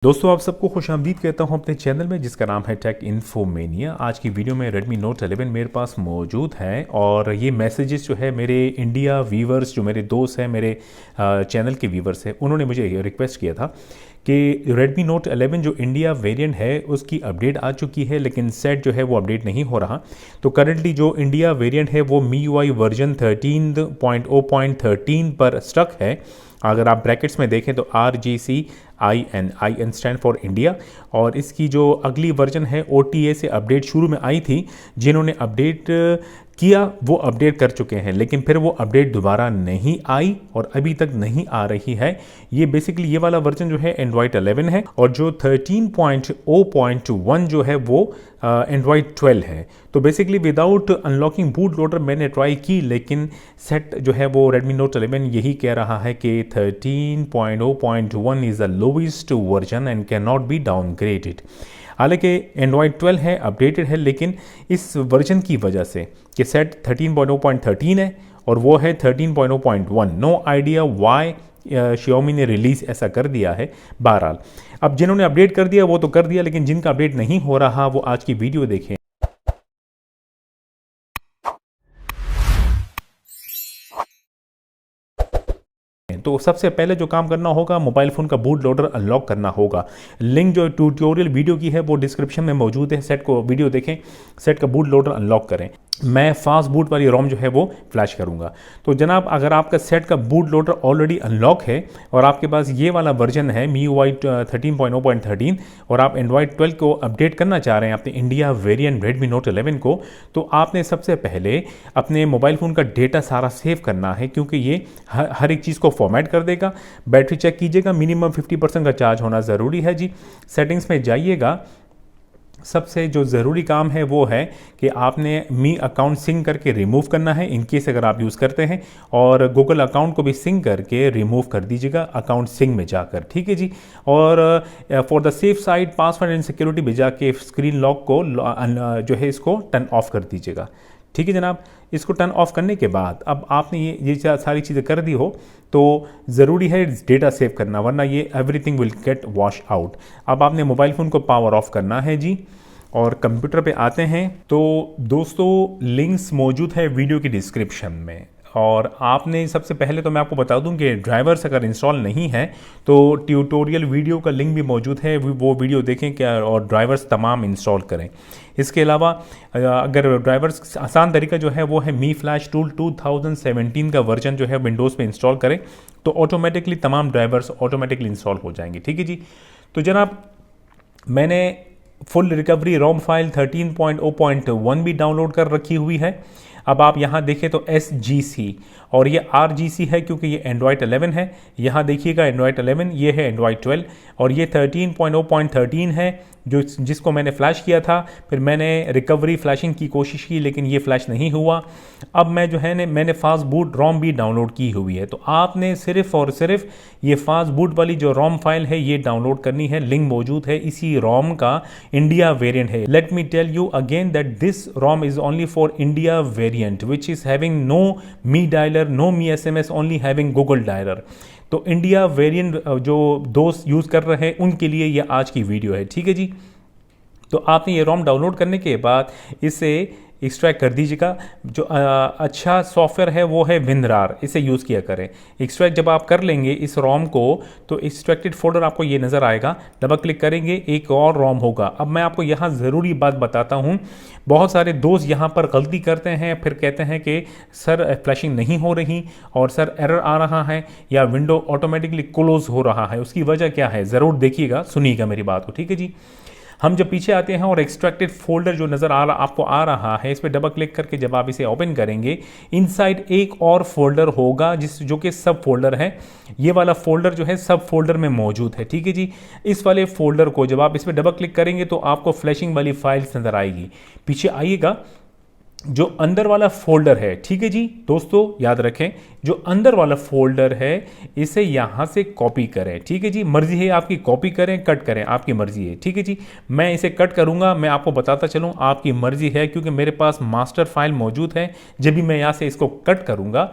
दोस्तों आप सबको खुश आमदीद कहता हूं अपने चैनल में जिसका नाम है टेक इन्फोमेनिया। आज की वीडियो में Redmi Note 11 मेरे पास मौजूद है और ये मैसेजेस जो है मेरे इंडिया व्यूवर्स जो मेरे दोस्त हैं, मेरे चैनल के व्यूवर्स हैं, उन्होंने मुझे रिक्वेस्ट किया था कि Redmi Note 11 जो इंडिया वेरिएंट है उसकी अपडेट आ चुकी है लेकिन सेट जो है वो अपडेट नहीं हो रहा। तो करंटली जो इंडिया वेरिएंट है वो MIUI वर्जन 13.0.13 पर स्टक है। अगर आप ब्रैकेट्स में देखें तो RGCIN स्टैंड फॉर इंडिया, और इसकी जो अगली वर्जन है OTA से अपडेट शुरू में आई थी। जिन्होंने अपडेट किया वो अपडेट कर चुके हैं लेकिन फिर वो अपडेट दोबारा नहीं आई और अभी तक नहीं आ रही है। ये बेसिकली ये वाला वर्जन जो है Android 11 है और जो 13.0.1 जो है वो Android 12 है। तो basically without unlocking boot loader मैंने ट्राई की लेकिन सेट जो है वो Redmi Note 11 यही कह रहा है कि 13.0.1 is the lowest version and can not be downgraded. हालांकि Android 12 है, अपडेटेड है, लेकिन इस वर्जन की वजह से कि सेट 13.0.13 है और वो है 13.0.1। नो आइडिया वाई Xiaomi ने रिलीज़ ऐसा कर दिया है। बहरहाल अब जिन्होंने अपडेट कर दिया वो तो कर दिया, लेकिन जिनका अपडेट नहीं हो रहा वो आज की वीडियो देखें। तो सबसे पहले जो काम करना होगा, मोबाइल फ़ोन का बूट लोडर अनलॉक करना होगा। लिंक जो ट्यूटोरियल वीडियो की है वो डिस्क्रिप्शन में मौजूद है। सेट को वीडियो देखें, सेट का बूट लोडर अनलॉक करें। मैं फास्ट बूट वाली रोम जो है वो फ्लैश करूंगा। तो जनाब अगर आपका सेट का बूट लोडर ऑलरेडी अनलॉक है और आपके पास ये वाला वर्जन है MIUI 13.0.13 और आप Android 12 को अपडेट करना चाह रहे हैं अपने इंडिया वेरिएंट Redmi Note 11 को, तो आपने सबसे पहले अपने मोबाइल फ़ोन का डेटा सारा सेव करना है क्योंकि ये हर एक चीज़ को फॉर्मेट कर देगा। बैटरी चेक कीजिएगा, मिनिमम 50% का चार्ज होना ज़रूरी है जी। सेटिंग्स में जाइएगा। सबसे जो ज़रूरी काम है वो है कि आपने मी अकाउंट सिंक करके रिमूव करना है इन केस अगर आप यूज़ करते हैं, और गूगल अकाउंट को भी सिंक करके रिमूव कर दीजिएगा अकाउंट सिंक में जाकर, ठीक है जी। और for the safe side password and security भी जाके स्क्रीन लॉक को जो है इसको टर्न ऑफ कर दीजिएगा, ठीक है जनाब। इसको टर्न ऑफ करने के बाद अब आपने ये सारी चीज़ें कर दी हो तो ज़रूरी है डेटा सेव करना, वरना ये everything will get wash out. अब आपने मोबाइल फ़ोन को पावर ऑफ करना है जी और कंप्यूटर पे आते हैं। तो दोस्तों लिंक्स मौजूद है वीडियो की डिस्क्रिप्शन में, और आपने सबसे पहले तो मैं आपको बता दूं कि ड्राइवर्स अगर इंस्टॉल नहीं है तो ट्यूटोरियल वीडियो का लिंक भी मौजूद है, वो वीडियो देखें क्या और ड्राइवर्स तमाम इंस्टॉल करें। इसके अलावा अगर ड्राइवर्स आसान तरीका जो है वो है मी फ्लैश टूल 2017 का वर्जन जो है विंडोज़ पे इंस्टॉल करें तो ऑटोमेटिकली तमाम ड्राइवर्स ऑटोमेटिकली इंस्टॉल हो जाएंगे, ठीक है जी। तो जनाब मैंने फुल रिकवरी रोम फाइल 13.0.1 भी डाउनलोड कर रखी हुई है। अब आप यहाँ देखें तो SGC और ये RGC है क्योंकि ये Android 11 है। यहाँ देखिएगा Android 11, ये है Android 12 और ये 13.0.13 है जिसको मैंने फ्लैश किया था। फिर मैंने रिकवरी फ्लैशिंग की कोशिश की लेकिन ये फ्लैश नहीं हुआ। अब मैं जो है मैंने फास्ट बूट रोम भी डाउनलोड की हुई है। तो आपने सिर्फ और सिर्फ ये फास्ट बूट वाली जो रोम फाइल है ये डाउनलोड करनी है। लिंक मौजूद है इसी रोम का, इंडिया वेरिएंट है। Let me tell you again that this ROM is only for India variant which is having no Mi dialer, no Mi SMS, only having Google dialer. तो India variant जो दोस्त use कर रहे हैं उनके लिए ये आज की वीडियो है, ठीक है जी। तो आपने ये रोम डाउनलोड करने के बाद इसे एक्सट्रैक्ट कर दीजिएगा। जो अच्छा सॉफ्टवेयर है वो है WinRAR, इसे यूज़ किया करें। एक्सट्रैक्ट जब आप कर लेंगे इस रोम को तो एक्सट्रैक्टेड फोल्डर आपको ये नज़र आएगा, डबल क्लिक करेंगे एक और रोम होगा। अब मैं आपको यहाँ ज़रूरी बात बताता हूँ, बहुत सारे दोस्त यहाँ पर गलती करते हैं, फिर कहते हैं कि सर फ्लैशिंग नहीं हो रही और सर एरर आ रहा है या विंडो ऑटोमेटिकली क्लोज हो रहा है। उसकी वजह क्या है ज़रूर देखिएगा, सुनिएगा मेरी बात को, ठीक है जी। हम जब पीछे आते हैं और एक्सट्रैक्टेड फोल्डर जो नज़र आपको आ रहा है इस पर डबल क्लिक करके जब आप इसे ओपन करेंगे इनसाइड एक और फोल्डर होगा जो कि सब फोल्डर है। ये वाला फोल्डर जो है सब फोल्डर में मौजूद है, ठीक है जी। इस वाले फोल्डर को जब आप इस पर डबल क्लिक करेंगे तो आपको फ्लैशिंग वाली फाइल्स नज़र आएगी। पीछे आइएगा, जो अंदर वाला फोल्डर है, ठीक है जी दोस्तों याद रखें, जो अंदर वाला फोल्डर है इसे यहां से कॉपी करें, ठीक है जी। मर्जी है आपकी कॉपी करें कट करें, आपकी मर्जी है, ठीक है जी। मैं इसे कट करूंगा, मैं आपको बताता चलूं आपकी मर्जी है क्योंकि मेरे पास मास्टर फाइल मौजूद है। जब भी मैं यहां से इसको कट करूंगा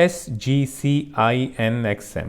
SGCINXM۔